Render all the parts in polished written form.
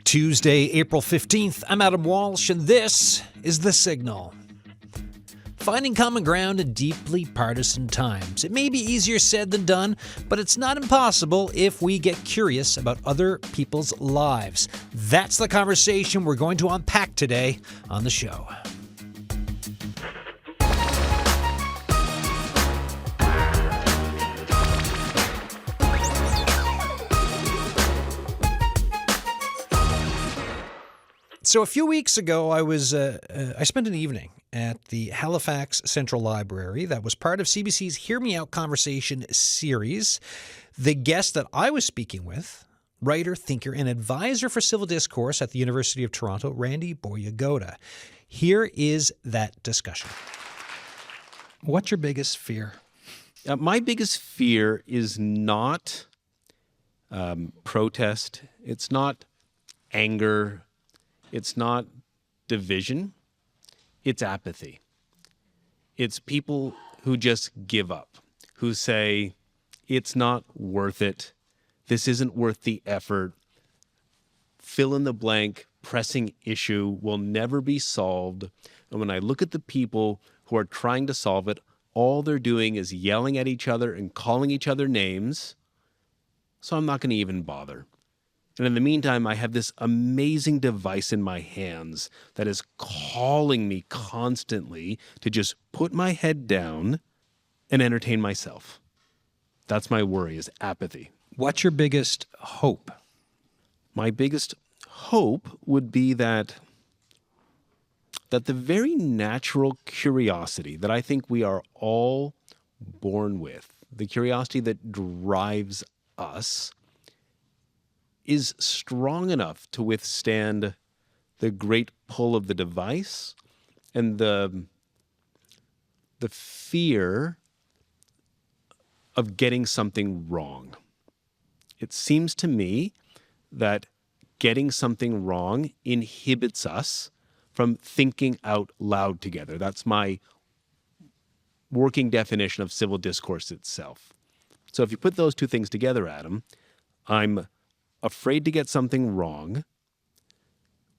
Tuesday, April 15th, I'm Adam Walsh, and this is The Signal. Finding common ground in deeply partisan times. It may be easier said than done, but it's not impossible if we get curious about other people's lives. That's the conversation we're going to unpack today on the show. So a few weeks ago, I spent an evening at the Halifax Central Library that was part of CBC's Hear Me Out Conversation series. The guest that I was speaking with, writer, thinker, and advisor for civil discourse at the University of Toronto, Randy Boyagoda. Here is that discussion. What's your biggest fear? My biggest fear is not protest. It's not anger. It's not division. It's apathy. It's people who just give up, who say, it's not worth it. This isn't worth the effort. Fill in the blank, pressing issue will never be solved. And when I look at the people who are trying to solve it, all they're doing is yelling at each other and calling each other names. So I'm not going to even bother. And in the meantime, I have this amazing device in my hands that is calling me constantly to just put my head down and entertain myself. That's my worry, is apathy. What's your biggest hope? My biggest hope would be that the very natural curiosity that I think we are all born with, the curiosity that drives us, is strong enough to withstand the great pull of the device and the fear of getting something wrong. It seems to me that getting something wrong inhibits us from thinking out loud together. That's my working definition of civil discourse itself. So if you put those two things together, Adam, I'm afraid to get something wrong.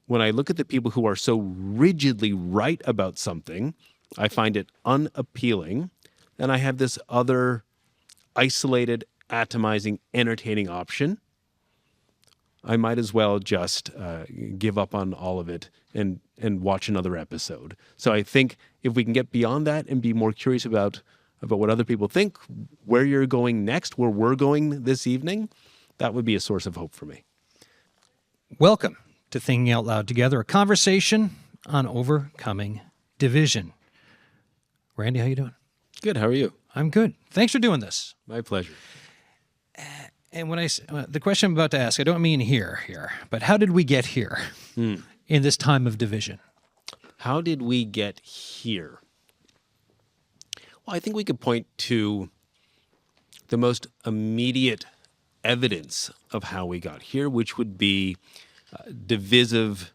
When I look at the people who are so rigidly right about something, I find it unappealing, and I have this other isolated, atomizing, entertaining option. I might as well just give up on all of it and watch another episode. So I think if we can get beyond that and be more curious about what other people think, where you're going next, where we're going this evening, that would be a source of hope for me. Welcome to Thinking Out Loud Together, a conversation on overcoming division. Randy, how you doing? Good. How are you? I'm good. Thanks for doing this. My pleasure. And when the question I'm about to ask, I don't mean here, but how did we get here in this time of division? How did we get here? Well, I think we could point to the most immediate evidence of how we got here, which would be divisive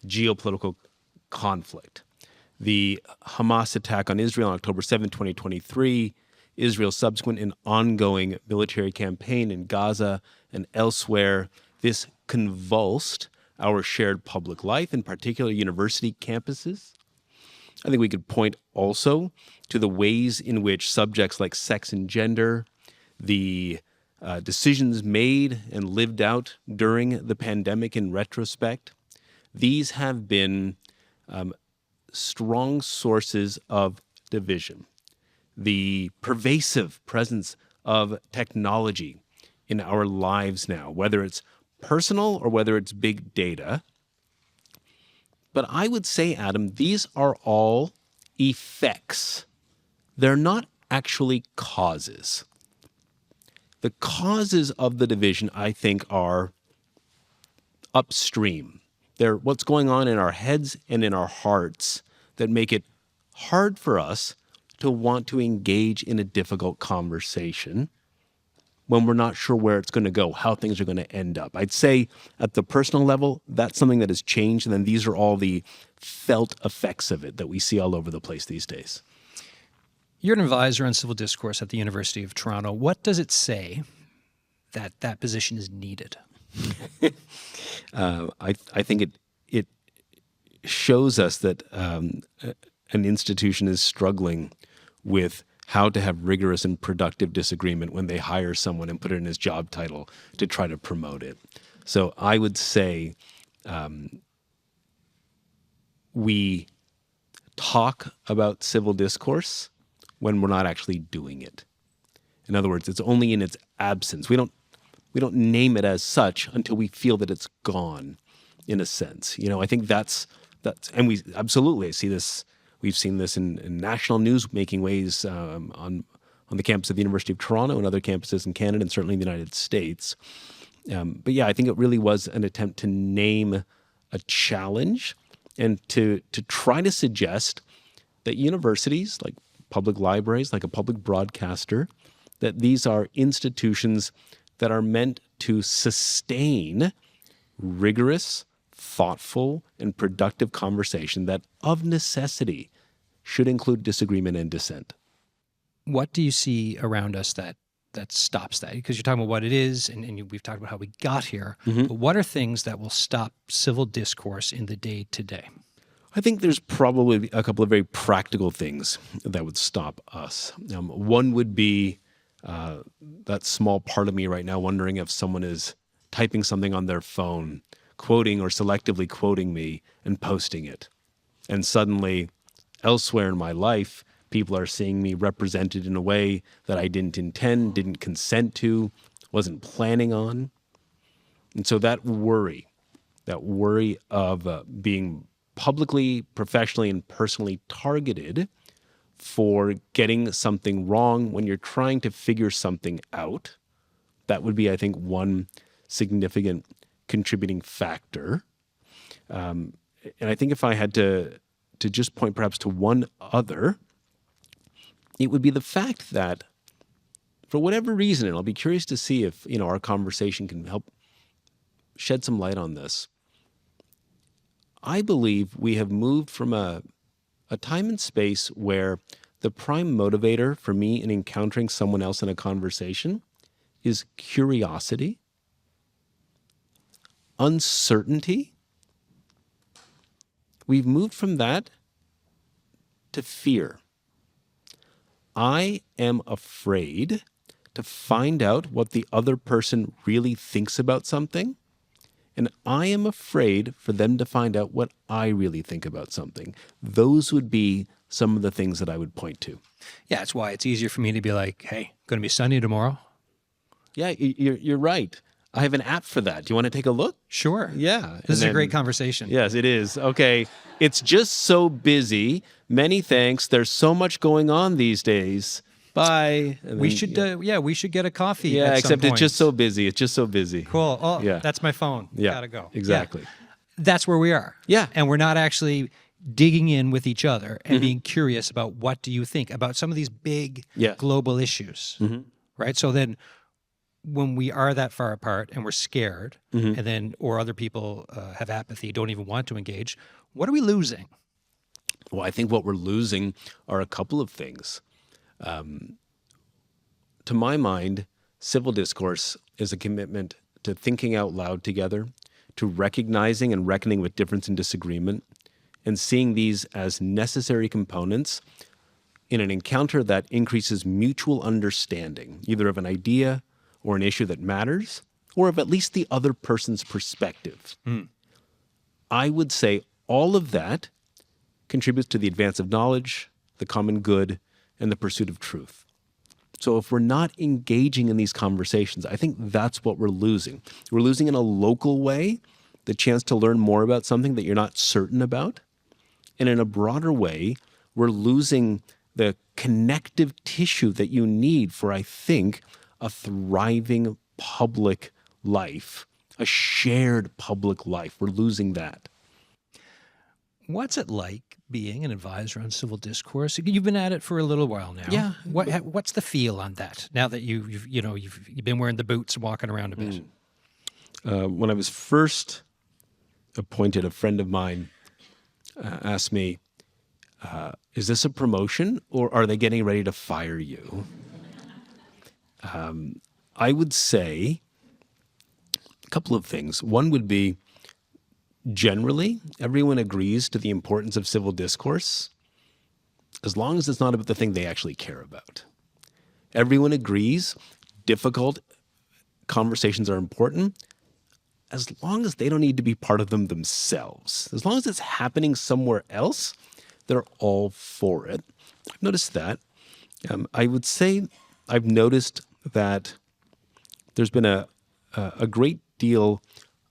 geopolitical conflict. The Hamas attack on Israel on October 7, 2023, Israel's subsequent and ongoing military campaign in Gaza and elsewhere, this convulsed our shared public life, in particular university campuses. I think we could point also to the ways in which subjects like sex and gender, the decisions made and lived out during the pandemic in retrospect, these have been strong sources of division. The pervasive presence of technology in our lives now, whether it's personal or whether it's big data. But I would say, Adam, these are all effects. They're not actually causes. The causes of the division, I think, are upstream. They're what's going on in our heads and in our hearts that make it hard for us to want to engage in a difficult conversation when we're not sure where it's going to go, how things are going to end up. I'd say at the personal level, that's something that has changed, and then these are all the felt effects of it that we see all over the place these days. You're an advisor on civil discourse at the University of Toronto. What does it say that that position is needed? I think it shows us that an institution is struggling with how to have rigorous and productive disagreement when they hire someone and put it in his job title to try to promote it. So I would say we talk about civil discourse when we're not actually doing it. In other words, it's only in its absence. We don't name it as such until we feel that it's gone, in a sense. I think that's and we absolutely see this. We've seen this in national news making ways on the campus of the University of Toronto and other campuses in Canada and certainly in the United States. But yeah, I think it really was an attempt to name a challenge and to try to suggest that universities, like public libraries, like a public broadcaster, that these are institutions that are meant to sustain rigorous, thoughtful, and productive conversation that, of necessity, should include disagreement and dissent. What do you see around us that stops that? Because you're talking about what it is, and we've talked about how we got here. Mm-hmm. But what are things that will stop civil discourse in the day-to-day? I think there's probably a couple of very practical things that would stop us. One would be that small part of me right now wondering if someone is typing something on their phone, quoting or selectively quoting me and posting it. And suddenly, elsewhere in my life, people are seeing me represented in a way that I didn't intend, didn't consent to, wasn't planning on. And so that worry of being publicly, professionally, and personally targeted for getting something wrong when you're trying to figure something out, that would be, I think, one significant contributing factor. And I think if I had to just point perhaps to one other, it would be the fact that for whatever reason, and I'll be curious to see if our conversation can help shed some light on this, I believe we have moved from a time and space where the prime motivator for me in encountering someone else in a conversation is curiosity, uncertainty. We've moved from that to fear. I am afraid to find out what the other person really thinks about something, and I am afraid for them to find out what I really think about something. Those would be some of the things that I would point to. Yeah, that's why it's easier for me to be like, hey, going to be sunny tomorrow? Yeah, you're right. I have an app for that. Do you want to take a look? Sure. Yeah. This is a great conversation. Yes, it is. Okay. It's just so busy. Many thanks. There's so much going on these days. Bye. And we should get a coffee. Yeah, at some except point. It's just so busy. It's just so busy. Cool. Oh, Yeah. That's my phone. Yeah. Gotta go. Exactly. Yeah. That's where we are. Yeah. And we're not actually digging in with each other and being curious about what do you think about some of these big global issues, right? So then when we are that far apart and we're scared and then, or other people have apathy, don't even want to engage, what are we losing? Well, I think what we're losing are a couple of things. To my mind, civil discourse is a commitment to thinking out loud together, to recognizing and reckoning with difference and disagreement, and seeing these as necessary components in an encounter that increases mutual understanding, either of an idea or an issue that matters, or of at least the other person's perspective. I would say all of that contributes to the advance of knowledge, the common good, and the pursuit of truth. So if we're not engaging in these conversations, I think that's what we're losing. We're losing in a local way the chance to learn more about something that you're not certain about. And in a broader way, we're losing the connective tissue that you need for, I think, a thriving public life, a shared public life. We're losing that. What's it like being an advisor on civil discourse? You've been at it for a little while now. Yeah. What's the feel on that now that you've been wearing the boots and walking around a bit? When I was first appointed, a friend of mine asked me, is this a promotion or are they getting ready to fire you? I would say a couple of things. One would be generally, everyone agrees to the importance of civil discourse as long as it's not about the thing they actually care about. Everyone agrees difficult conversations are important as long as they don't need to be part of them themselves. As long as it's happening somewhere else, they're all for it. I've noticed that. I would say I've noticed that there's been a great deal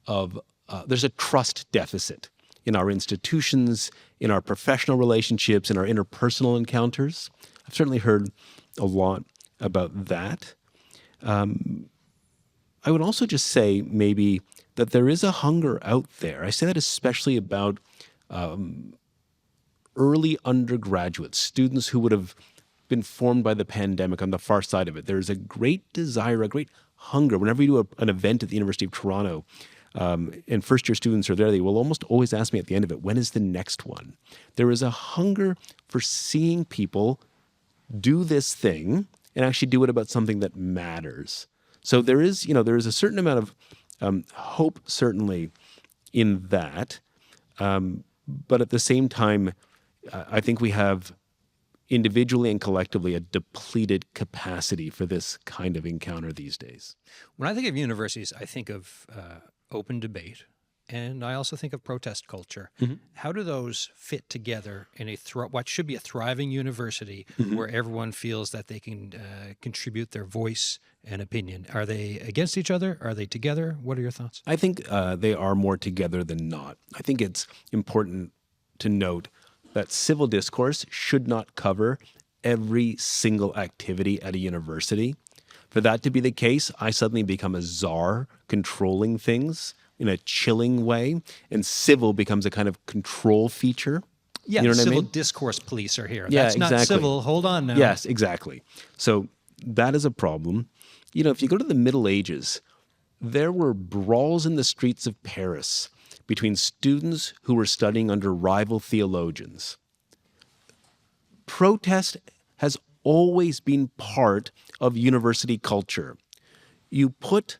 of, there's a trust deficit in our institutions, in our professional relationships, in our interpersonal encounters. I've certainly heard a lot about that. I would also just say maybe that there is a hunger out there. I say that especially about early undergraduates, students who would have been formed by the pandemic on the far side of it. There's a great desire, a great hunger. Whenever you do an event at the University of Toronto, and first-year students are there, they will almost always ask me at the end of it, when is the next one? There is a hunger for seeing people do this thing and actually do it about something that matters. So there is a certain amount of hope, certainly, in that. But at the same time, I think we have individually and collectively a depleted capacity for this kind of encounter these days. When I think of universities, I think of open debate, and I also think of protest culture. Mm-hmm. How do those fit together in what should be a thriving university where everyone feels that they can contribute their voice and opinion? Are they against each other? Are they together? What are your thoughts? I think they are more together than not. I think it's important to note that civil discourse should not cover every single activity at a university. For that to be the case, I suddenly become a czar controlling things in a chilling way, and civil becomes a kind of control feature. Yeah, you know what civil I mean? discourse police are here. Yeah, That's not exactly. civil. Hold on now. Yes, exactly. So that is a problem. You know, if you go to the Middle Ages, there were brawls in the streets of Paris between students who were studying under rival theologians. Protest has always been part of university culture. You put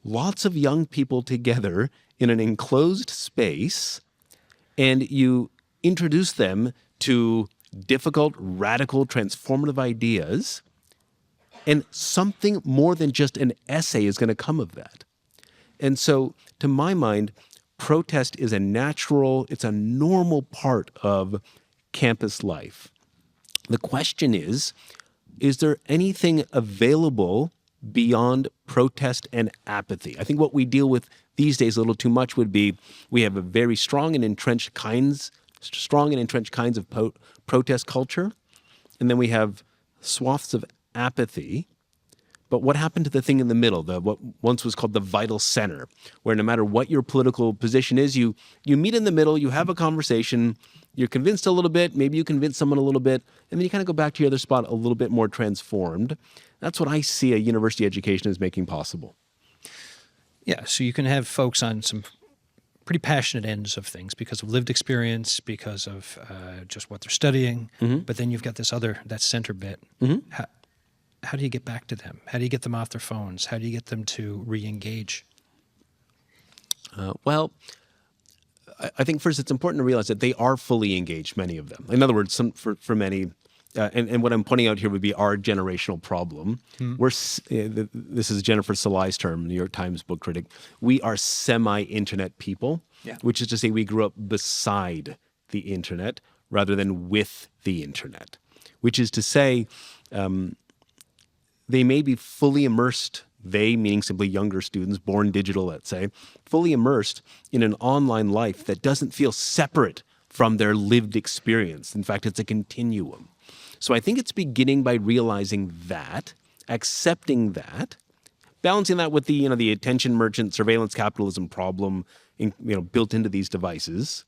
lots of young people together in an enclosed space and you introduce them to difficult, radical, transformative ideas, and something more than just an essay is going to come of that. And so, to my mind, protest is a normal part of campus life. The question is there anything available beyond protest and apathy? I think what we deal with these days a little too much would be we have a very strong and entrenched kinds of protest culture, and then we have swaths of apathy. But what happened to the thing in the middle, what once was called the vital center, where no matter what your political position is, you meet in the middle, you have a conversation, you're convinced a little bit, maybe you convince someone a little bit, and then you kind of go back to your other spot a little bit more transformed. That's what I see a university education as making possible. Yeah, so you can have folks on some pretty passionate ends of things because of lived experience, because of just what they're studying, but then you've got that center bit. Mm-hmm. How do you get back to them? How do you get them off their phones? How do you get them to re-engage? Well, I think first it's important to realize that they are fully engaged, many of them. In other words, for many, and what I'm pointing out here would be our generational problem. This is Jennifer Salai's term, New York Times book critic. We are semi-internet people, which is to say we grew up beside the internet rather than with the internet, which is to say they may be fully immersed, they meaning simply younger students, born digital, let's say, fully immersed in an online life that doesn't feel separate from their lived experience. In fact, it's a continuum. So I think it's beginning by realizing that, accepting that, balancing that with the attention merchant surveillance capitalism problem built into these devices.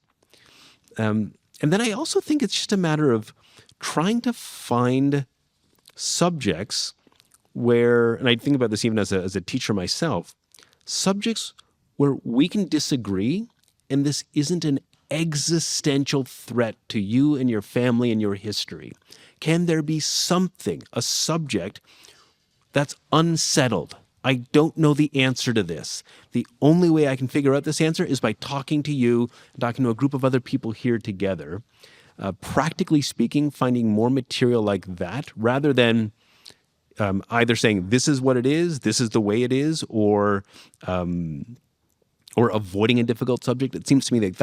And then I also think it's just a matter of trying to find subjects where, and I think about this even as a teacher myself, subjects where we can disagree and this isn't an existential threat to you and your family and your history. Can there be a subject that's unsettled, I don't know the answer to this. The only way I can figure out this answer is by talking to you, talking to a group of other people here together. Practically speaking, finding more material like that rather than either saying this is what it is, this is the way it is, or avoiding a difficult subject. It seems to me that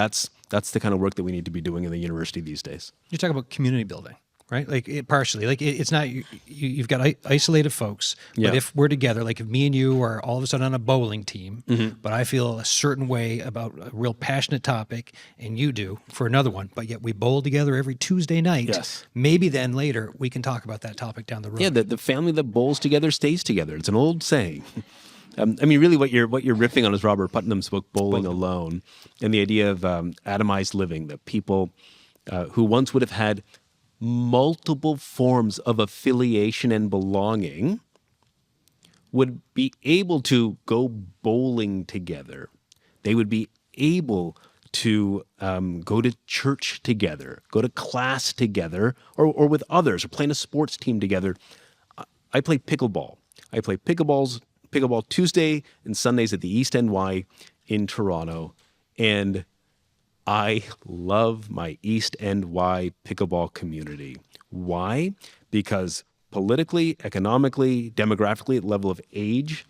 that's the kind of work that we need to be doing in the university these days. You talk about community building, right? Like partially, like it's not you've got isolated folks, but if we're together, like if me and you are all of a sudden on a bowling team, but I feel a certain way about a real passionate topic, and you do for another one, but yet we bowl together every Tuesday night. Yes. Maybe then later we can talk about that topic down the road. Yeah, the family that bowls together stays together. It's an old saying. I mean, really, what you're riffing on is Robert Putnam's book "Bowling Alone," and the idea of atomized living. That people who once would have had multiple forms of affiliation and belonging would be able to go bowling together. They would be able to go to church together, go to class together, or with others, or playing a sports team together. I play pickleball. I play pickleball Tuesday and Sundays at the East End Y in Toronto, and I love my East End Y pickleball community. Why? Because politically, economically, demographically, at level of age,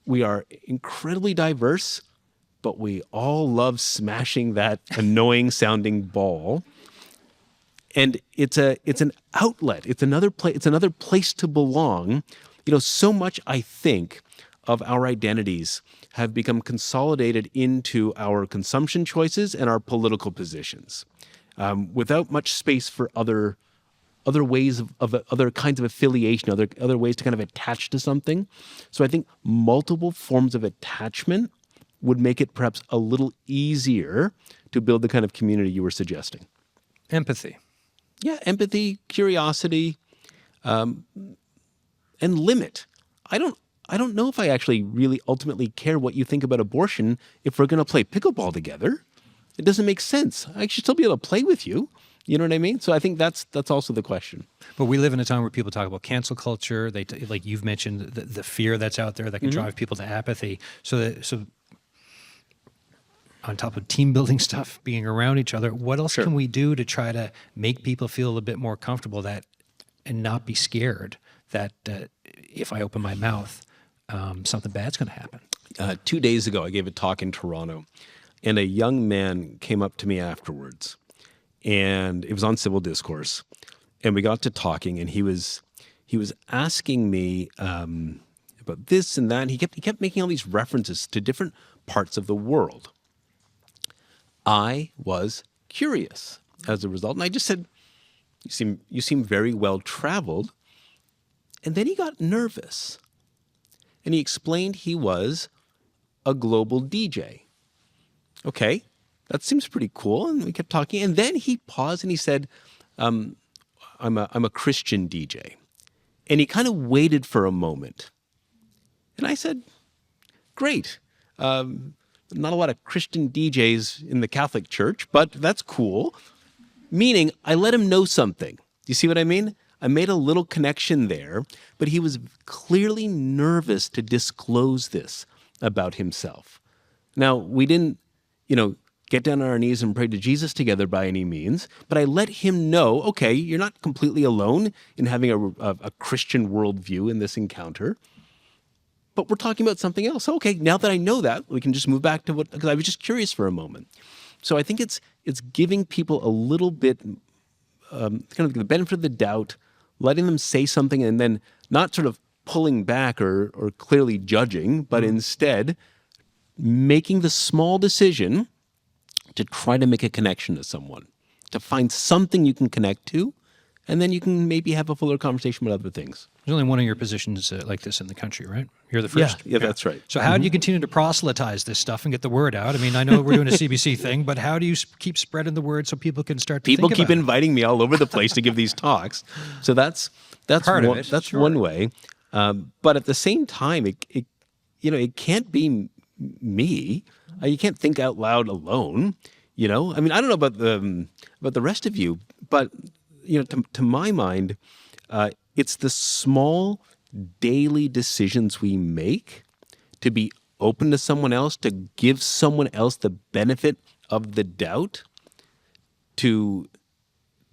we are incredibly diverse, but we all love smashing that annoying sounding ball. And it's an outlet. It's another place to belong. So much, I think, of our identities have become consolidated into our consumption choices and our political positions, without much space for other ways of other kinds of affiliation, other ways to kind of attach to something. So I think multiple forms of attachment would make it perhaps a little easier to build the kind of community you were suggesting. Empathy. Yeah, empathy, curiosity, and limit. I don't know if I actually really ultimately care what you think about abortion if we're going to play pickleball together. It doesn't make sense. I should still be able to play with you. You know what I mean? So I think that's also the question. But we live in a time where people talk about cancel culture. Like you've mentioned, the fear that's out there that can drive people to apathy. So on top of team building stuff, being around each other, what else can we do to try to make people feel a bit more comfortable and not be scared that if I open my mouth, something bad's going to happen? 2 days ago, I gave a talk in Toronto, and a young man came up to me afterwards, and it was on civil discourse, and we got to talking, and he was asking me about this and that. And he kept making all these references to different parts of the world. I was curious as a result, and I just said, "You seem very well traveled." And then he got nervous, and he explained he was a global DJ. Okay, that seems pretty cool. And we kept talking, and then he paused and he said, "I'm a Christian DJ," and he kind of waited for a moment, and I said, "Great. Not a lot of Christian DJs in the Catholic Church, but that's cool." Meaning, I let him know something. Do you see what I mean? I made a little connection there, but he was clearly nervous to disclose this about himself. Now, we didn't, get down on our knees and pray to Jesus together by any means, but I let him know, okay, you're not completely alone in having a Christian worldview in this encounter, but we're talking about something else. Okay, now that I know that, we can just move back to because I was just curious for a moment. So I think it's giving people a little bit, kind of the benefit of the doubt, letting them say something, and then not sort of pulling back or clearly judging, but instead making the small decision to try to make a connection to someone, to find something you can connect to, and then you can maybe have a fuller conversation about other things. There's only one of your positions like this in the country, right? You're the first. Yeah, that's right. So how do you continue to proselytize this stuff and get the word out? I mean, I know we're doing a CBC thing, but how do you keep spreading the word so people can start to People think keep about inviting me all over the place to give these talks. So that's Part one, of it, that's sure. one way. But at the same time, it can't be me. You can't think out loud alone. I mean, I don't know about the rest of you, but to my mind, it's the small daily decisions we make to be open to someone else, to give someone else the benefit of the doubt, to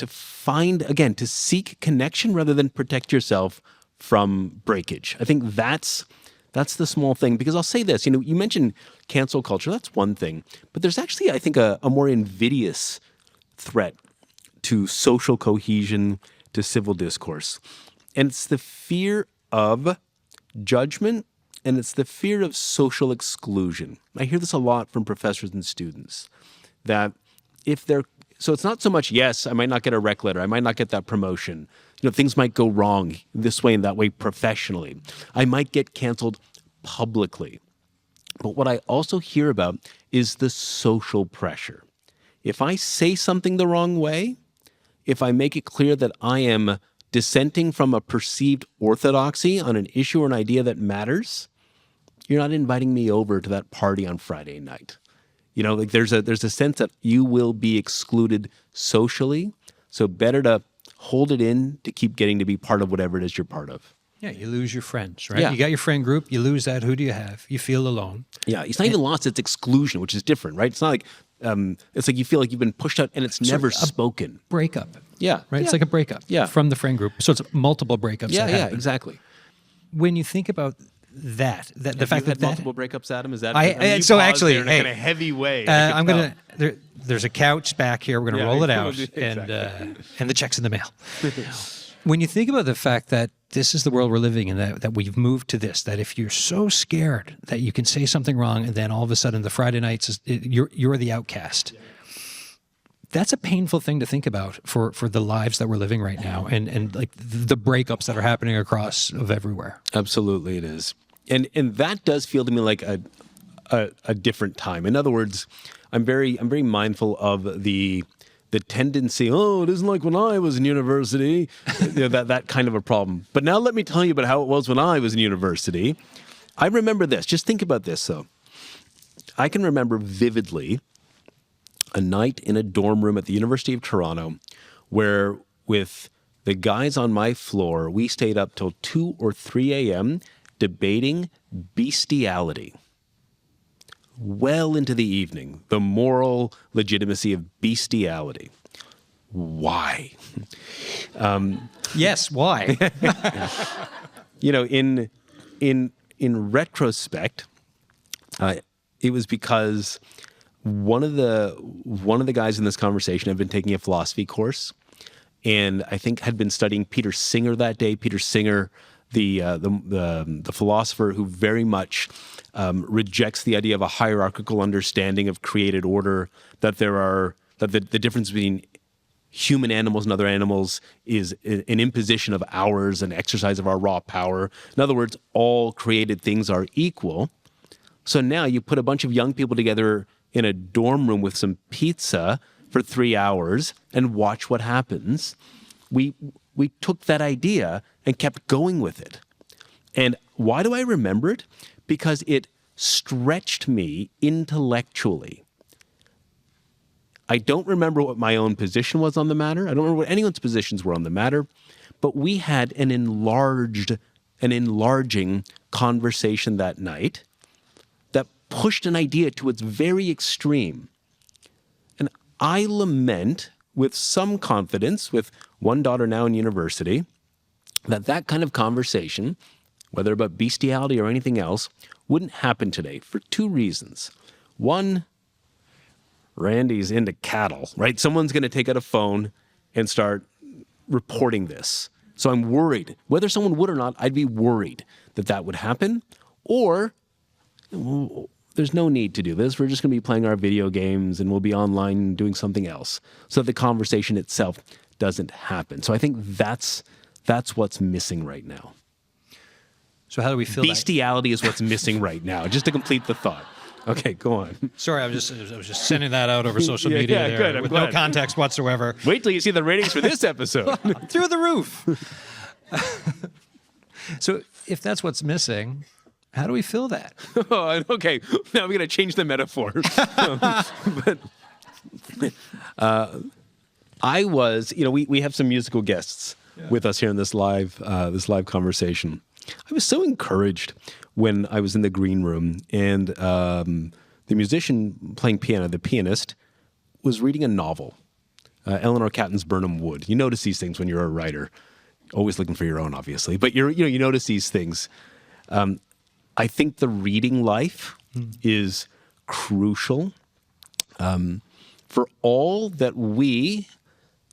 find, again, to seek connection rather than protect yourself from breakage. I think that's the small thing. Because I'll say this, you mentioned cancel culture. That's one thing. But there's actually, I think, a more invidious threat to social cohesion, to civil discourse. And it's the fear of judgment, and it's the fear of social exclusion. I hear this a lot from professors and students, that so it's not so much, yes, I might not get a rec letter, I might not get that promotion. Things might go wrong this way and that way professionally. I might get canceled publicly. But what I also hear about is the social pressure. If I say something the wrong way, if I make it clear that I am dissenting from a perceived orthodoxy on an issue or an idea that matters, you're not inviting me over to that party on Friday night. There's a sense that you will be excluded socially. So better to hold it in to keep getting to be part of whatever it is you're part of. Yeah, you lose your friends, right? Yeah. You got your friend group, you lose that. Who do you have? You feel alone. Yeah, it's not even lost, it's exclusion, which is different, right? It's not like, it's like you feel like you've been pushed out and it's never spoken. Breakup. Yeah. Right? Yeah. It's like a breakup from the friend group. So it's multiple breakups that happen. Exactly. When you think about the fact that multiple breakups, Adam, is that? you paused there in a kind of heavy way. There's a couch back here. We're gonna roll it out, exactly. and the check's in the mail. When you think about the fact that this is the world we're living in, that we've moved to this, that if you're so scared that you can say something wrong, and then all of a sudden the Friday nights you're the outcast. That's a painful thing to think about for the lives that we're living right now, and like the breakups that are happening across of everywhere. Absolutely, it is, and that does feel to me like a different time. In other words, I'm very mindful of the tendency. Oh, it isn't like when I was in university. That kind of a problem. But now let me tell you about how it was when I was in university. I remember this. Just think about this, though. I can remember vividly a night in a dorm room at the University of Toronto where, with the guys on my floor, we stayed up till 2 or 3 a.m. debating bestiality. Well into the evening, the moral legitimacy of bestiality. Why? Yes, why? In retrospect, it was because one of the guys in this conversation had been taking a philosophy course, and I think had been studying Peter Singer that day. Peter Singer, the philosopher who very much rejects the idea of a hierarchical understanding of created order, that the difference between human animals and other animals is an imposition of ours, an exercise of our raw power. In other words, all created things are equal. So now you put a bunch of young people together in a dorm room with some pizza for 3 hours and watch what happens. We took that idea and kept going with it. And why do I remember it? Because it stretched me intellectually. I don't remember what my own position was on the matter. I don't remember what anyone's positions were on the matter. But we had an enlarging conversation that night that pushed an idea to its very extreme. And I lament with some confidence, with one daughter now in university, that kind of conversation, whether about bestiality or anything else, wouldn't happen today for 2 reasons. One, Randy's into cattle, right? Someone's going to take out a phone and start reporting this. So I'm worried. Whether someone would or not, I'd be worried that would happen. Or there's no need to do this. We're just going to be playing our video games and we'll be online doing something else, so that the conversation itself doesn't happen. So I think that's what's missing right now. So how do we feel bestiality is what's missing right now, just to complete the thought. Okay, go on. Sorry, I was just sending that out over social media there, good, with glad. no context whatsoever. Wait till you see the ratings for this episode. Through the roof. So if that's what's missing, how do we fill that? Oh, okay, now we're going to change the metaphor. I was, we have some musical guests with us here in this live conversation. I was so encouraged when I was in the green room and the musician playing piano, the pianist, was reading a novel, Eleanor Catton's Burnham Wood. You notice these things when you're a writer, always looking for your own, obviously, but you notice these things. I think the reading life is crucial. For all that we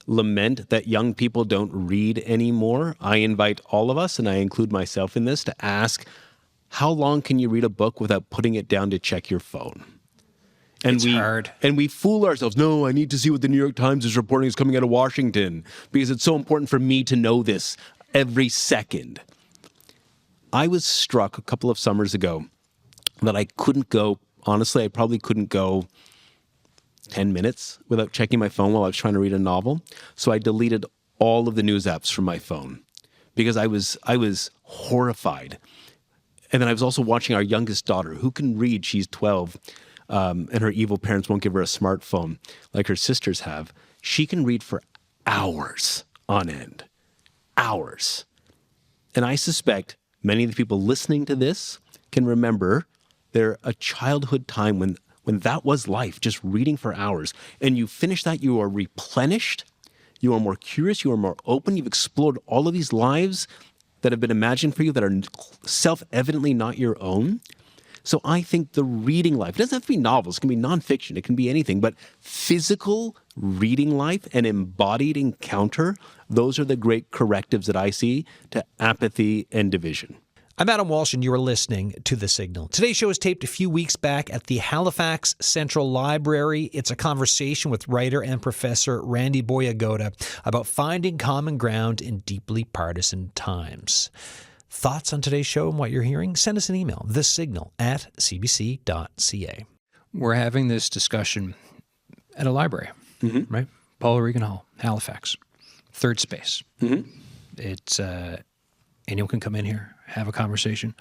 lament that young people don't read anymore, I invite all of us, and I include myself in this, to ask, how long can you read a book without putting it down to check your phone? And it's hard. And we fool ourselves. No, I need to see what the New York Times is reporting is coming out of Washington because it's so important for me to know this every second. I was struck a couple of summers ago that I couldn't go, honestly, I probably couldn't go 10 minutes without checking my phone while I was trying to read a novel. So I deleted all of the news apps from my phone because I was horrified. And then I was also watching our youngest daughter, who can read. She's 12, and her evil parents won't give her a smartphone like her sisters have. She can read for hours on end. Hours. And I suspect many of the people listening to this can remember a childhood time when that was life, just reading for hours. And you finish that, you are replenished, you are more curious, you are more open, you've explored all of these lives that have been imagined for you that are self-evidently not your own. So I think the reading life, it doesn't have to be novels, it can be nonfiction, it can be anything, but physical reading life and embodied encounter, those are the great correctives that I see to apathy and division. I'm Adam Walsh, and you are listening to The Signal. Today's show was taped a few weeks back at the Halifax Central Library. It's a conversation with writer and professor Randy Boyagoda about finding common ground in deeply partisan times. Thoughts on today's show and what you're hearing? Send us an email, thesignal@cbc.ca. We're having this discussion at a library, right? Paul Regan Hall, Halifax, third space. It's anyone can come in here, have a conversation.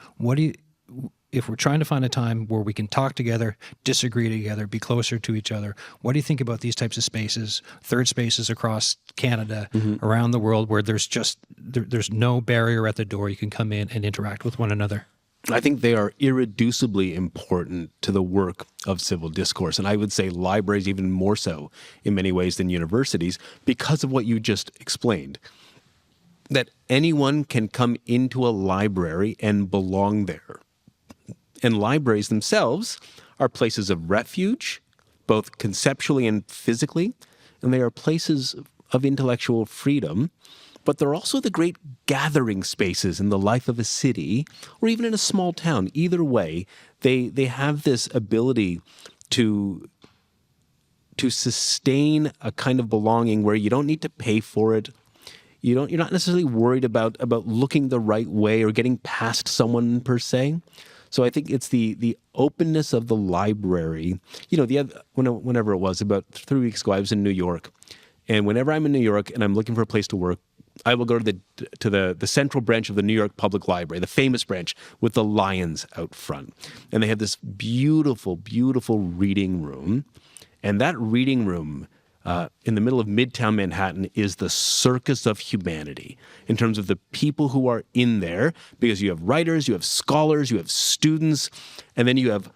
If we're trying to find a time where we can talk together, disagree together, be closer to each other, what do you think about these types of spaces, third spaces across Canada, around the world, where there's no barrier at the door, you can come in and interact with one another? I think they are irreducibly important to the work of civil discourse. And I would say libraries even more so in many ways than universities because of what you just explained. That anyone can come into a library and belong there. And libraries themselves are places of refuge, both conceptually and physically, and they are places of intellectual freedom, but they're also the great gathering spaces in the life of a city or even in a small town. Either way, they have this ability to sustain a kind of belonging where you don't need to pay for it. You're not necessarily worried about looking the right way or getting past someone per se. So I think it's the openness of the library. Whenever it was, about 3 weeks ago, I was in New York. And whenever I'm in New York and I'm looking for a place to work, I will go to the central branch of the New York Public Library, the famous branch with the lions out front. And they have this beautiful, beautiful reading room. And that reading room in the middle of Midtown Manhattan is the circus of humanity in terms of the people who are in there, because you have writers, you have scholars, you have students, and then you have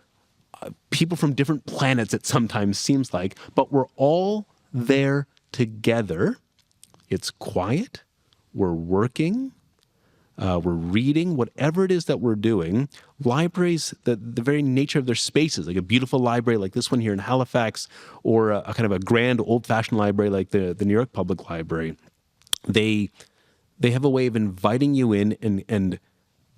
people from different planets, it sometimes seems like, but we're all there together. It's quiet. We're working. We're reading, whatever it is that we're doing. Libraries, the very nature of their spaces, like a beautiful library like this one here in Halifax, or a kind of a grand old-fashioned library like the New York Public Library, they have a way of inviting you in and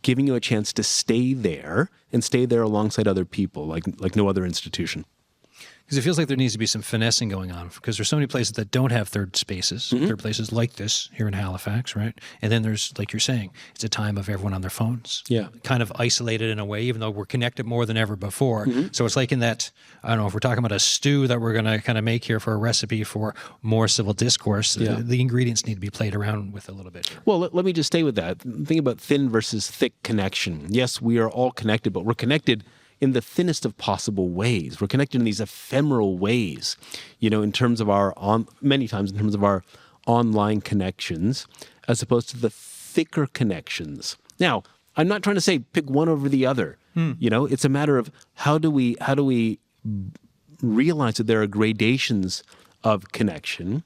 giving you a chance to stay there alongside other people, like no other institution. Because it feels like there needs to be some finessing going on, because there's so many places that don't have third spaces, third places like this here in Halifax, right? And then there's, like you're saying, it's a time of everyone on their phones. Yeah. Kind of isolated in a way, even though we're connected more than ever before. So it's like in that, I don't know, if we're talking about a stew that we're going to kind of make here for a recipe for more civil discourse, the ingredients need to be played around with a little bit. Well, let me just stay with that. Think about thin versus thick connection. Yes, we are all connected, but we're connected in the thinnest of possible ways. We're connected in these ephemeral ways, in terms of many times in terms of our online connections, as opposed to the thicker connections. Now, I'm not trying to say pick one over the other. It's a matter of how do we realize that there are gradations of connection,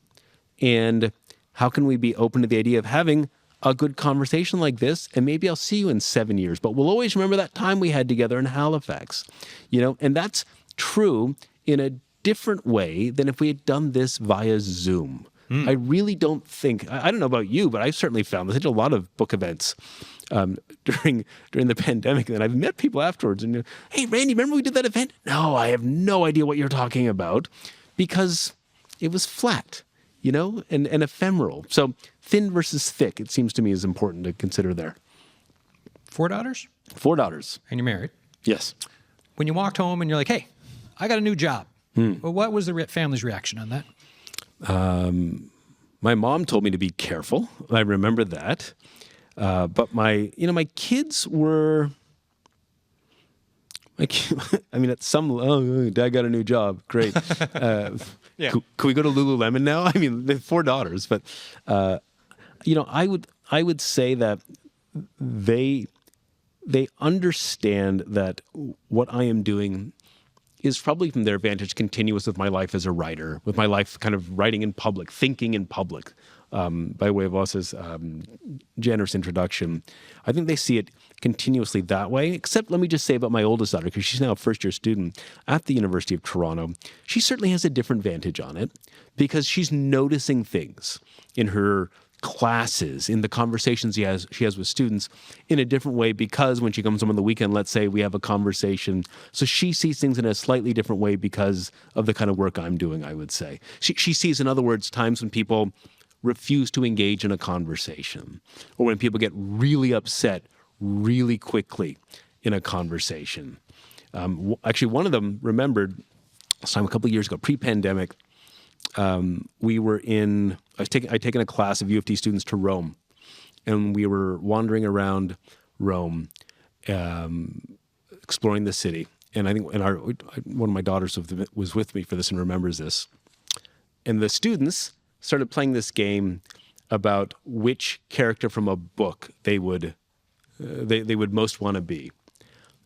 and how can we be open to the idea of having a good conversation like this, and maybe I'll see you in 7 years, but we'll always remember that time we had together in Halifax, and that's true in a different way than if we had done this via Zoom. I really don't think, I don't know about you, but I've certainly found there's a lot of book events during the pandemic, and I've met people afterwards and, hey, Randy, remember we did that event? No, I have no idea what you're talking about, because it was flat, and ephemeral. So thin versus thick, it seems to me, is important to consider there. 4 daughters? 4 daughters. And you're married? Yes. When you walked home and you're like, hey, I got a new job. Well, what was the family's reaction on that? My mom told me to be careful. I remember that. But my kids were, at some, Dad got a new job. Great. Yeah. Could we go to Lululemon now? I mean, they're 4 daughters, but, I would say that they understand that what I am doing is probably, from their vantage, continuous with my life as a writer, with my life kind of writing in public, thinking in public, by way of Osa's generous introduction. I think they see it continuously that way, except let me just say about my oldest daughter, because she's now a first-year student at the University of Toronto. She certainly has a different vantage on it, because she's noticing things in her classes, in the conversations she has with students, in a different way, because when she comes home on the weekend, let's say we have a conversation, so she sees things in a slightly different way because of the kind of work I'm doing, I would say. She sees, in other words, times when people refuse to engage in a conversation, or when people get really upset really quickly in a conversation. Actually, one of them remembered a couple of years ago, pre-pandemic, we were I'd taken a class of U of T students to Rome, and we were wandering around Rome, exploring the city. And I think one of my daughters was with me for this and remembers this. And the students started playing this game about which character from a book they would most want to be.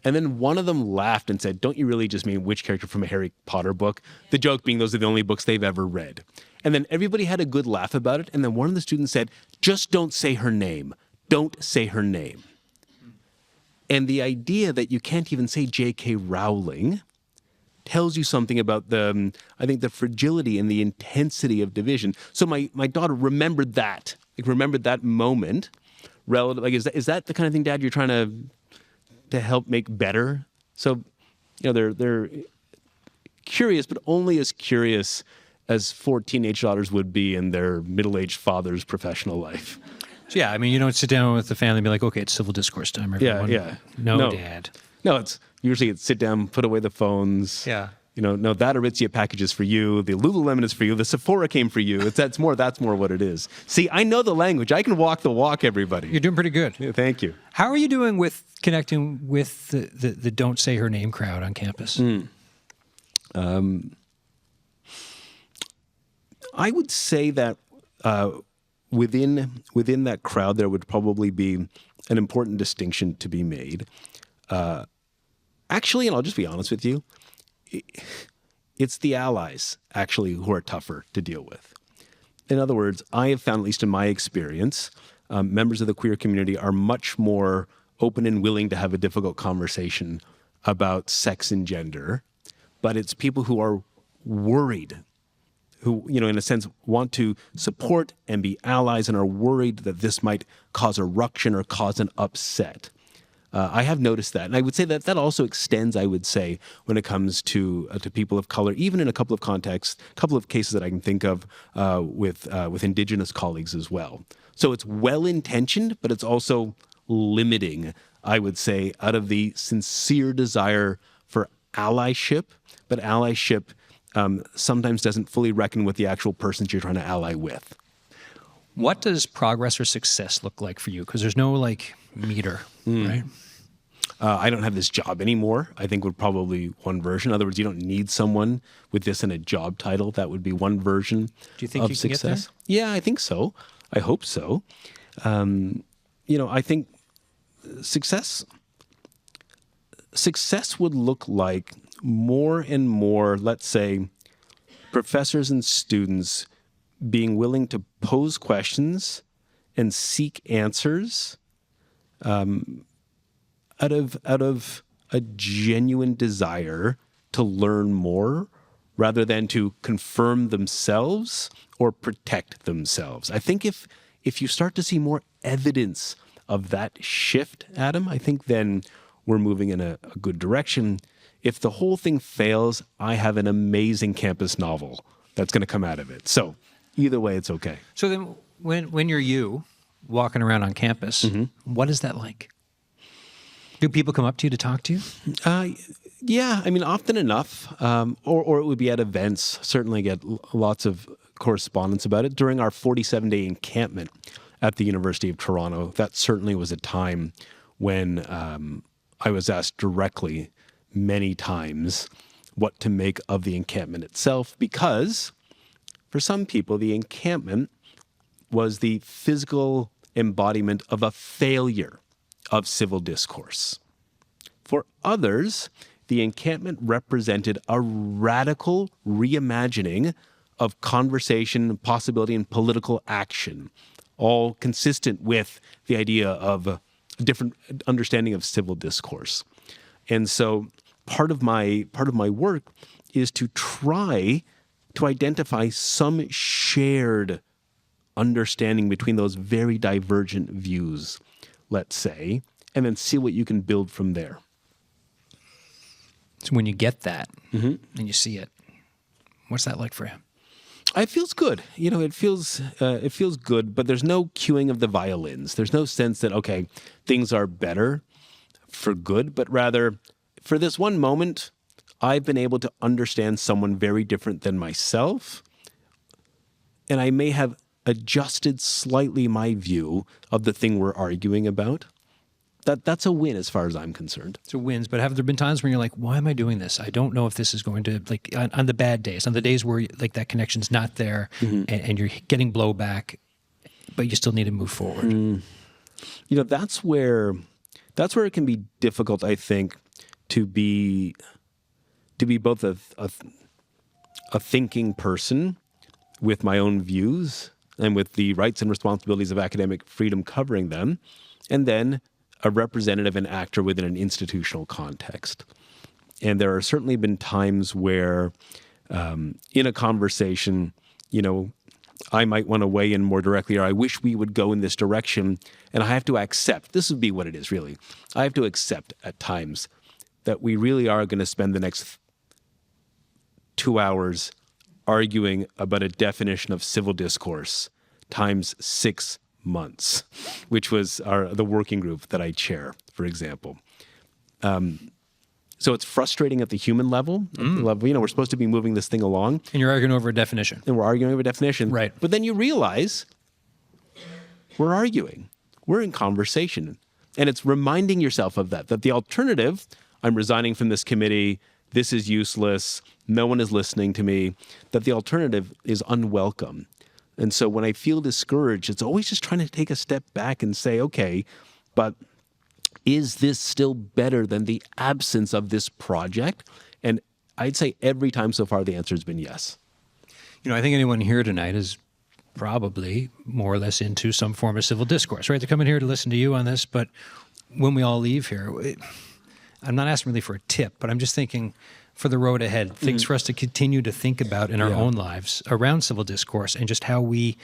And then one of them laughed and said, "Don't you really just mean which character from a Harry Potter book?" The joke being those are the only books they've ever read. And then everybody had a good laugh about it. And then one of the students said, "Just don't say her name. Don't say her name." And the idea that you can't even say J.K. Rowling tells you something about the fragility and the intensity of division. So my daughter remembered that, remembered that moment. Relative, is that the kind of thing, Dad, you're trying to help make better? So, they're curious, but only as curious as 4 teenage daughters would be in their middle-aged father's professional life. So, yeah, you don't sit down with the family and be like, okay, it's civil discourse time, everyone. Yeah. No, Dad. No, it's usually sit down, put away the phones. Yeah. No, that Aritzia package is for you. The Lululemon is for you. The Sephora came for you. That's more what it is. See, I know the language. I can walk the walk, everybody. You're doing pretty good. Yeah, thank you. How are you doing with connecting with the Don't Say Her Name crowd on campus? I would say that within that crowd, there would probably be an important distinction to be made. Actually, and I'll just be honest with you, it's the allies, actually, who are tougher to deal with. In other words, I have found, at least in my experience, members of the queer community are much more open and willing to have a difficult conversation about sex and gender, but it's people who are worried, who, in a sense, want to support and be allies and are worried that this might cause a ruction or cause an upset. I have noticed that. And I would say that also extends, I would say, when it comes to people of color, even in a couple of contexts, a couple of cases that I can think of with Indigenous colleagues as well. So it's well-intentioned, but it's also limiting, I would say, out of the sincere desire for allyship, but allyship sometimes doesn't fully reckon with the actual persons you're trying to ally with. What does progress or success look like for you? Because there's no meter, right? I don't have this job anymore, I think would probably one version. In other words, you don't need someone with this in a job title. That would be one version of success. Do you think you can get there? Yeah, I think so. I hope so. I think success would look like more and more, let's say, professors and students being willing to pose questions and seek answers out of a genuine desire to learn more rather than to confirm themselves or protect themselves. I think if you start to see more evidence of that shift, Adam, I think then we're moving in a good direction. If the whole thing fails, I have an amazing campus novel that's going to come out of it. So either way, it's okay. So then when you're you walking around on campus, what is that like? Do people come up to you to talk to you? Yeah, I mean, often enough, or it would be at events. Certainly get lots of correspondence about it. During our 47-day encampment at the University of Toronto, that certainly was a time when I was asked directly many times what to make of the encampment itself, because for some people, the encampment was the physical embodiment of a failure of civil discourse. For others, the encampment represented a radical reimagining of conversation, possibility, and political action, all consistent with the idea of a different understanding of civil discourse. And so part of my work is to try to identify some shared understanding between those very divergent views, let's say, and then see what you can build from there. So when you get that and you see it, what's that like for you? It feels good. You know, it feels good, but there's no cueing of the violins. There's no sense that, okay, things are better for good, but rather for this one moment, I've been able to understand someone very different than myself, and I may have adjusted slightly my view of the thing we're arguing about. That's a win as far as I'm concerned. So wins, but have there been times when you're like, why am I doing this? I don't know if this is going to, like, on the bad days, on the days where like that connection's not there and you're getting blowback, but you still need to move forward. You know, that's where it can be difficult, I think, to be both a thinking person with my own views and with the rights and responsibilities of academic freedom covering them, and then a representative and actor within an institutional context. And there are certainly been times where in a conversation, you know, I might want to weigh in more directly, or I wish we would go in this direction, and I have to accept, this would be what it is really, I have to accept at times that we really are going to spend the next 2 hours arguing about a definition of civil discourse times 6 months, which was the working group that I chair, for example. So it's frustrating at the human level. At the level, you know, we're supposed to be moving this thing along. And you're arguing over a definition. And we're arguing over a definition. Right. But then you realize we're arguing. We're in conversation. And it's reminding yourself of that the alternative, I'm resigning from this committee, this is useless, no one is listening to me, that the alternative is unwelcome. And so when I feel discouraged, it's always just trying to take a step back and say, okay, but is this still better than the absence of this project? And I'd say every time so far, the answer has been yes. You know, I think anyone here tonight is probably more or less into some form of civil discourse, right? They're coming here to listen to you on this, but when we all leave here, I'm not asking really for a tip, but I'm just thinking for the road ahead, things for us to continue to think about in our own lives around civil discourse and just how we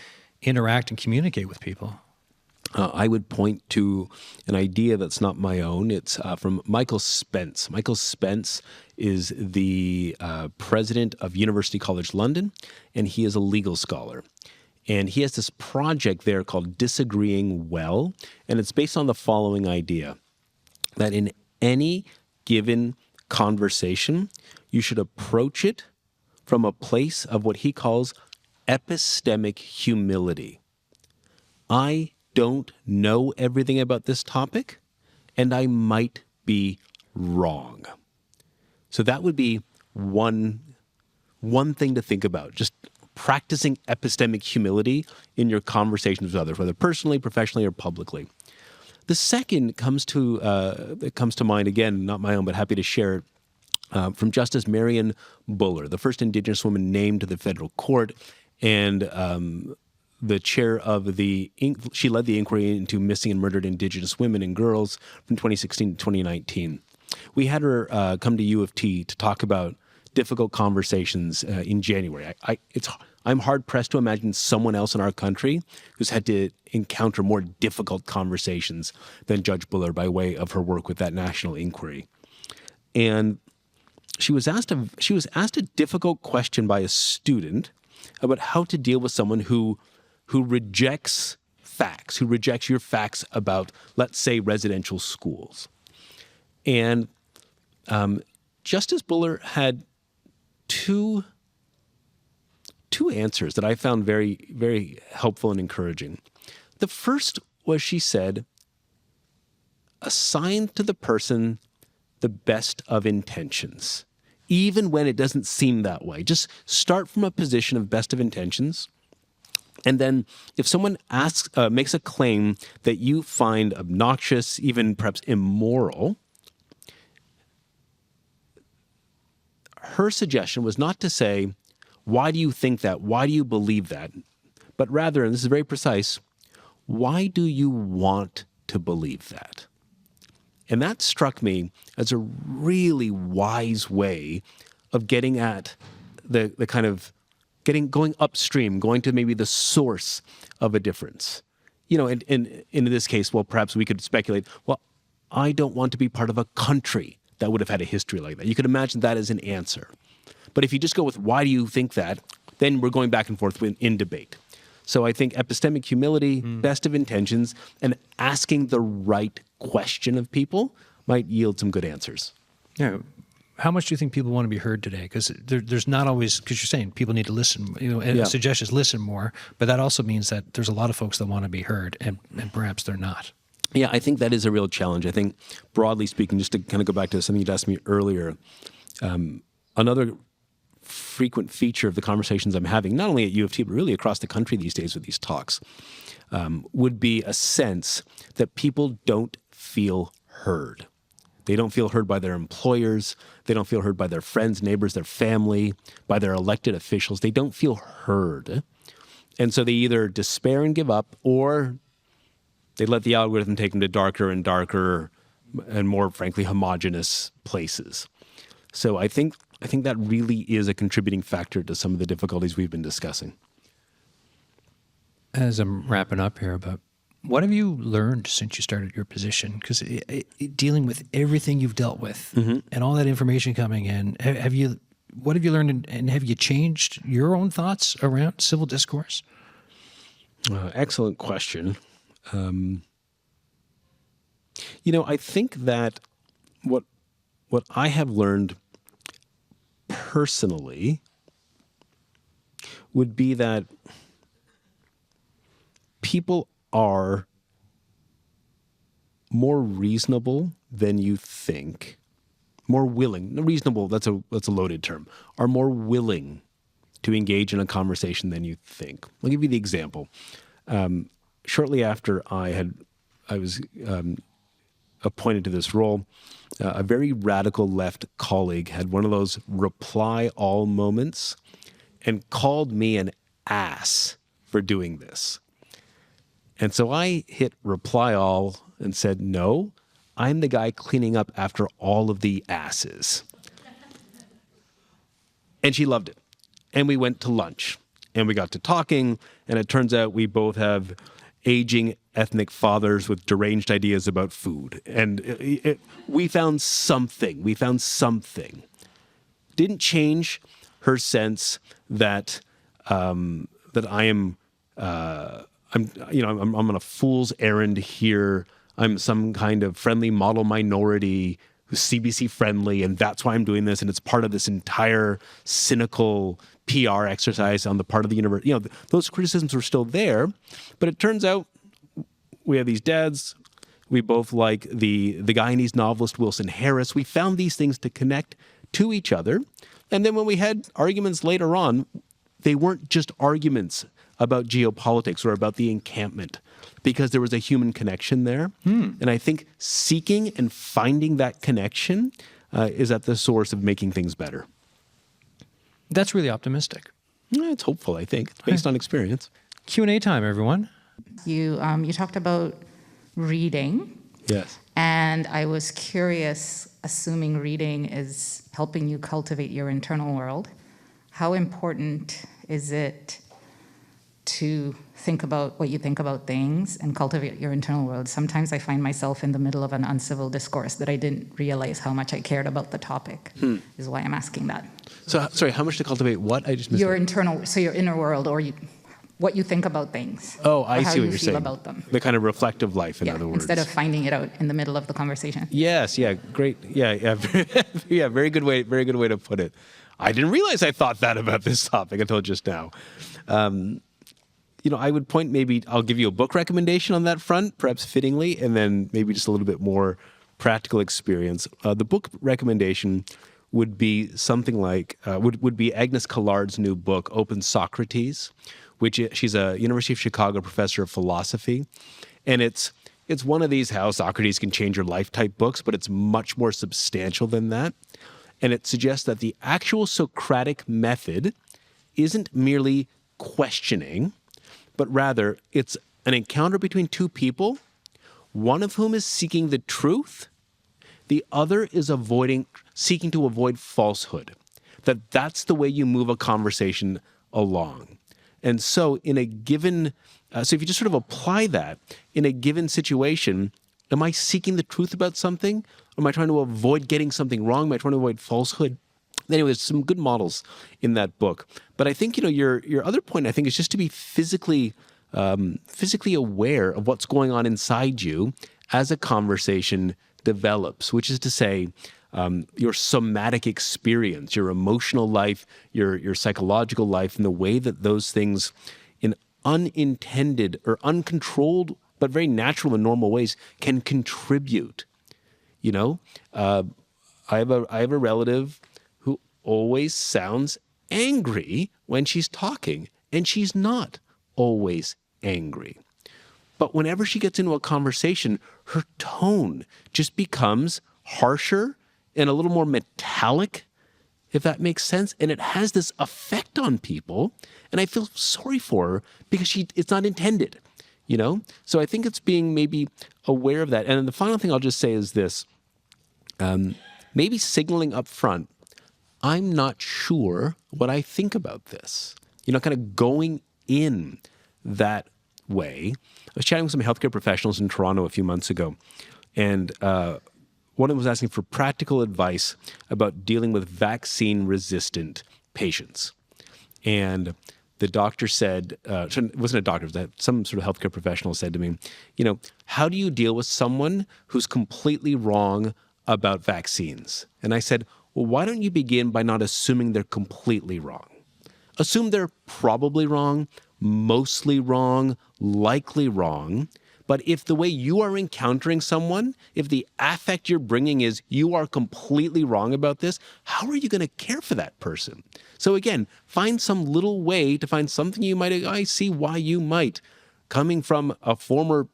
interact and communicate with people. I would point to an idea that's not my own. It's from Michael Spence. Michael Spence is the president of University College London, and he is a legal scholar. And he has this project there called Disagreeing Well, and it's based on the following idea, that in any given conversation, you should approach it from a place of what he calls epistemic humility. I don't know everything about this topic, and I might be wrong. So that would be one thing to think about, just practicing epistemic humility in your conversations with others, whether personally, professionally, or publicly. The second comes to mind, again, not my own, but happy to share, from Justice Marion Buller, the first Indigenous woman named to the federal court, and the chair of she led the inquiry into missing and murdered Indigenous women and girls from 2016 to 2019. We had her come to U of T to talk about difficult conversations in January. I'm hard-pressed to imagine someone else in our country who's had to encounter more difficult conversations than Judge Buller by way of her work with that national inquiry. And she was asked a difficult question by a student about how to deal with someone who rejects facts, who rejects your facts about, let's say, residential schools. And Justice Buller had two answers that I found very, very helpful and encouraging. The first was, she said, assign to the person the best of intentions, even when it doesn't seem that way. Just start from a position of best of intentions. And then if someone makes a claim that you find obnoxious, even perhaps immoral, her suggestion was not to say, why do you think that? Why do you believe that? But rather, and this is very precise, why do you want to believe that? And that struck me as a really wise way of getting at the kind of going upstream, going to maybe the source of a difference. And in this case, well, perhaps we could speculate, well, I don't want to be part of a country that would have had a history like that. You could imagine that as an answer. But if you just go with why do you think that, then we're going back and forth in debate. So I think epistemic humility, best of intentions, and asking the right question of people might yield some good answers. Yeah. How much do you think people want to be heard today? Because there's not always, because you're saying people need to listen, and suggestions listen more, but that also means that there's a lot of folks that want to be heard, and perhaps they're not. Yeah, I think that is a real challenge. I think, broadly speaking, just to kind of go back to something you'd asked me earlier, another frequent feature of the conversations I'm having, not only at U of T, but really across the country these days with these talks, would be a sense that people don't feel heard. They don't feel heard by their employers. They don't feel heard by their friends, neighbors, their family, by their elected officials. They don't feel heard. And so they either despair and give up, or they let the algorithm take them to darker and darker and more, frankly, homogenous places. So I think that really is a contributing factor to some of the difficulties we've been discussing. As I'm wrapping up here, but what have you learned since you started your position? Because dealing with everything you've dealt with and all that information coming in, what have you learned, and have you changed your own thoughts around civil discourse? Excellent question. I think that what I have learned personally would be that people are more reasonable than you think, more willing. Reasonable, that's a loaded term. Are more willing to engage in a conversation than you think. I'll give you the example. Shortly after I was appointed to this role, a very radical left colleague had one of those reply all moments and called me an ass for doing this. And so I hit reply all and said, no, I'm the guy cleaning up after all of the asses. And she loved it. And we went to lunch and we got to talking, and it turns out we both have aging ethnic fathers with deranged ideas about food. And we found something. Didn't change her sense that that I am I'm on a fool's errand here. I'm some kind of friendly model minority who's CBC friendly, and that's why I'm doing this, and it's part of this entire cynical PR exercise on the part of the university. Those criticisms were still there, but it turns out we have these dads. We both like the Guyanese novelist Wilson Harris. We found these things to connect to each other, and then when we had arguments later on, they weren't just arguments about geopolitics or about the encampment, because there was a human connection there. And I think seeking and finding that connection is at the source of making things better. That's really optimistic. It's hopeful, I think. It's based on experience. Q&A time, everyone. You talked about reading. Yes. And I was curious, assuming reading is helping you cultivate your internal world, how important is it to think about what you think about things and cultivate your internal world? Sometimes I find myself in the middle of an uncivil discourse that I didn't realize how much I cared about the topic, is why I'm asking that. So, sorry, how much to cultivate what? I just missed Your it. internal, so your inner world, or what you think about things. Oh, I or see how what you you're feel saying. about them. The kind of reflective life, in Yeah, other words. instead of finding it out in the middle of the conversation. Yes, yeah, great. Yeah, yeah, very good way to put it. I didn't realize I thought that about this topic until just now. I would point, maybe I'll give you a book recommendation on that front, perhaps fittingly, and then maybe just a little bit more practical experience. The book recommendation would be something like, would be Agnes Callard's new book, Open Socrates, which she's a University of Chicago professor of philosophy. And it's one of these how Socrates can change your life type books, but it's much more substantial than that. And it suggests that the actual Socratic method isn't merely questioning, but rather it's an encounter between two people, one of whom is seeking the truth, the other is seeking to avoid falsehood. That's the way you move a conversation along. And so in a given, so if you just sort of apply that in a given situation, am I seeking the truth about something? Or am I trying to avoid getting something wrong? Am I trying to avoid falsehood? Anyway, there's some good models in that book. But I think, your other point, I think, is just to be physically aware of what's going on inside you as a conversation develops, which is to say, your somatic experience, your emotional life, your psychological life, and the way that those things in unintended or uncontrolled but very natural and normal ways can contribute. I have a relative who always sounds angry when she's talking, and she's not always angry. But whenever she gets into a conversation, her tone just becomes harsher and a little more metallic, if that makes sense. And it has this effect on people. And I feel sorry for her because it's not intended, So I think it's being maybe aware of that. And then the final thing I'll just say is this, maybe signaling up front, I'm not sure what I think about this. Kind of going in that way. I was chatting with some healthcare professionals in Toronto a few months ago, and one of them was asking for practical advice about dealing with vaccine-resistant patients. And the doctor said, it wasn't a doctor, it was some sort of healthcare professional said to me, how do you deal with someone who's completely wrong about vaccines? And I said, well, why don't you begin by not assuming they're completely wrong? Assume they're probably wrong, mostly wrong, likely wrong. But if the way you are encountering someone, if the affect you're bringing is you are completely wrong about this, how are you going to care for that person? So again, find some little way to find something I see why you might, coming from a former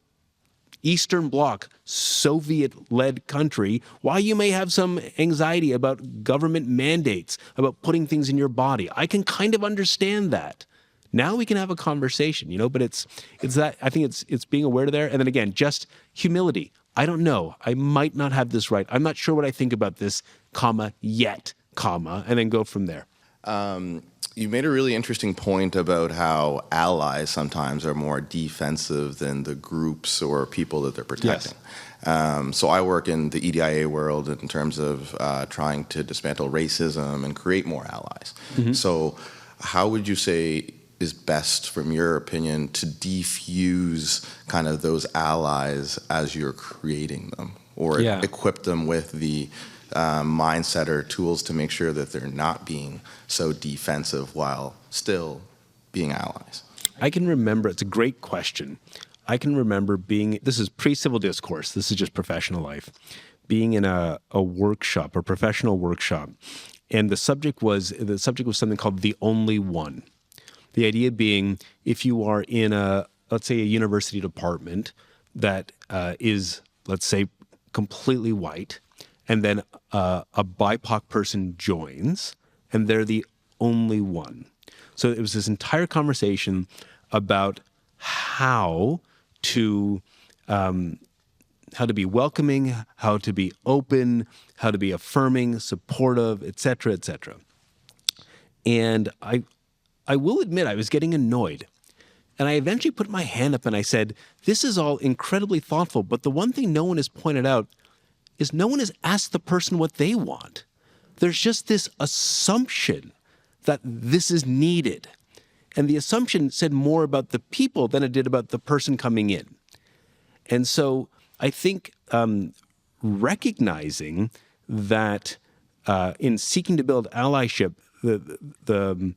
Eastern Bloc, Soviet-led country, why you may have some anxiety about government mandates, about putting things in your body. I can kind of understand that. Now we can have a conversation, but it's that, I think it's being aware of there. And then again, just humility. I don't know. I might not have this right. I'm not sure what I think about this, yet, and then go from there. You made a really interesting point about how allies sometimes are more defensive than the groups or people that they're protecting. Yes. So I work in the EDIA world in terms of trying to dismantle racism and create more allies. Mm-hmm. So how would you say is best, from your opinion, to defuse kind of those allies as you're creating them, or equip them with the mindset or tools to make sure that they're not being so defensive while still being allies? I can remember, it's a great question. I can remember this is pre-civil discourse, this is just professional life, being in a workshop, a professional workshop, and the subject was something called The Only One. The idea being, if you are in let's say a university department that is, let's say, completely white, and then a BIPOC person joins, and they're the only one. So it was this entire conversation about how to be welcoming, how to be open, how to be affirming, supportive, et cetera, et cetera. And I will admit I was getting annoyed. And I eventually put my hand up and I said, this is all incredibly thoughtful, but the one thing no one has pointed out is no one has asked the person what they want. There's just this assumption that this is needed. And the assumption said more about the people than it did about the person coming in. And so I think recognizing that in seeking to build allyship, the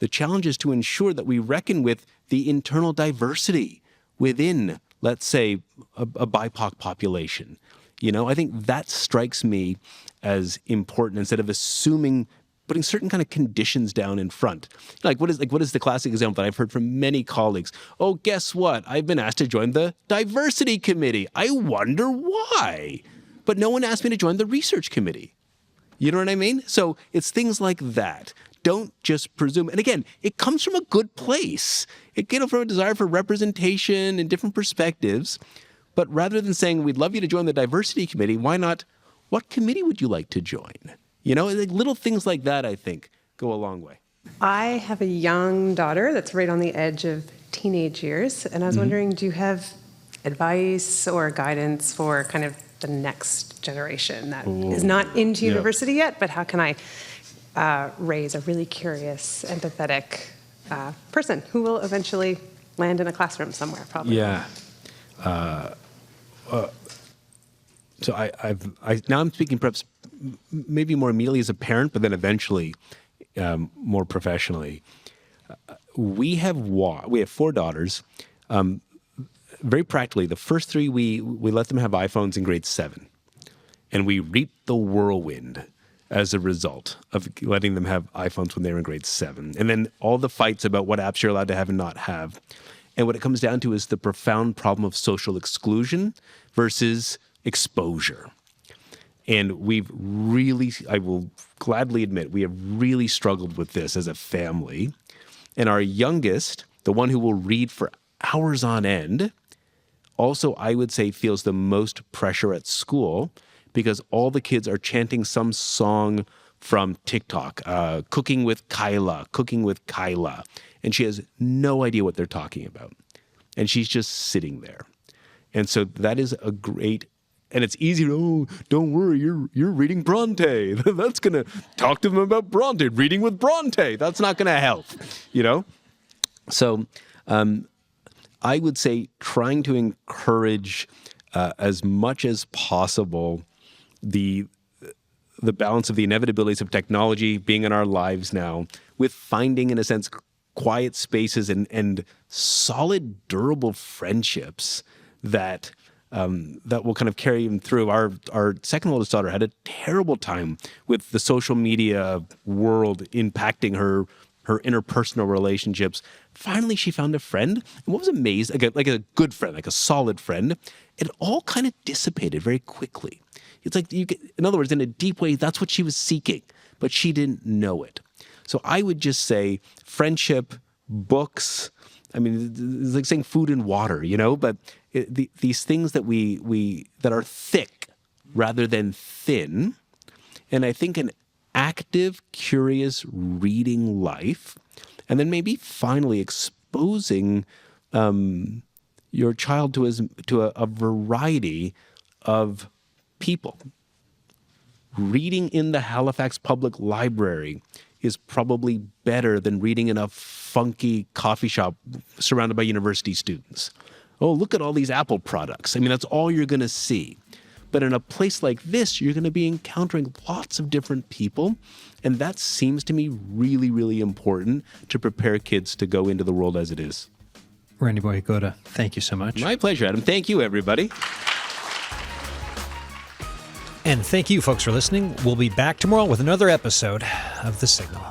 challenge is to ensure that we reckon with the internal diversity within, let's say, a BIPOC population. I think that strikes me as important instead of putting certain kind of conditions down in front. What is the classic example that I've heard from many colleagues? Oh, guess what? I've been asked to join the diversity committee. I wonder why. But no one asked me to join the research committee. You know what I mean? So it's things like that. Don't just presume. And again, it comes from a good place. It came from a desire for representation and different perspectives. But rather than saying, we'd love you to join the diversity committee, why not, what committee would you like to join? Little things like that, I think, go a long way. I have a young daughter that's right on the edge of teenage years. And I was wondering, do you have advice or guidance for kind of the next generation that is not into university yet, but how can I raise a really curious, empathetic person who will eventually land in a classroom somewhere, probably? Yeah. So now I'm speaking perhaps maybe more immediately as a parent, but then eventually more professionally. We have 4 daughters. Very practically, the first 3 we let them have iPhones in grade 7, and we reaped the whirlwind as a result of letting them have iPhones when they were in grade 7. And then all the fights about what apps you're allowed to have and not have. And what it comes down to is the profound problem of social exclusion versus exposure. And I will gladly admit, we have really struggled with this as a family. And our youngest, the one who will read for hours on end, also, I would say, feels the most pressure at school because all the kids are chanting some song from TikTok, cooking with Kyla. And she has no idea what they're talking about. And she's just sitting there. And so that is a great, and it's easy to, don't worry, you're reading Bronte. That's going to talk to them about Bronte, reading with Bronte. That's not going to help, So I would say trying to encourage as much as possible the balance of the inevitabilities of technology being in our lives now with finding, in a sense, quiet spaces and solid, durable friendships that will kind of carry him through. Our second oldest daughter had a terrible time with the social media world impacting her interpersonal relationships. Finally, she found a friend. And what was amazing, like a good friend, like a solid friend, it all kind of dissipated very quickly. It's like, in other words, in a deep way, that's what she was seeking, but she didn't know it. So I would just say friendship, books. I mean, it's like saying food and water, but these things that that are thick rather than thin. And I think an active, curious reading life, and then maybe finally exposing your child to a variety of people. Reading in the Halifax Public Library is probably better than reading in a funky coffee shop surrounded by university students. Oh, look at all these Apple products. I mean, that's all you're going to see. But in a place like this, you're going to be encountering lots of different people. And that seems to me really, really important to prepare kids to go into the world as it is. Randy Boyagoda, thank you so much. My pleasure, Adam. Thank you, everybody. And thank you, folks, for listening. We'll be back tomorrow with another episode of The Signal.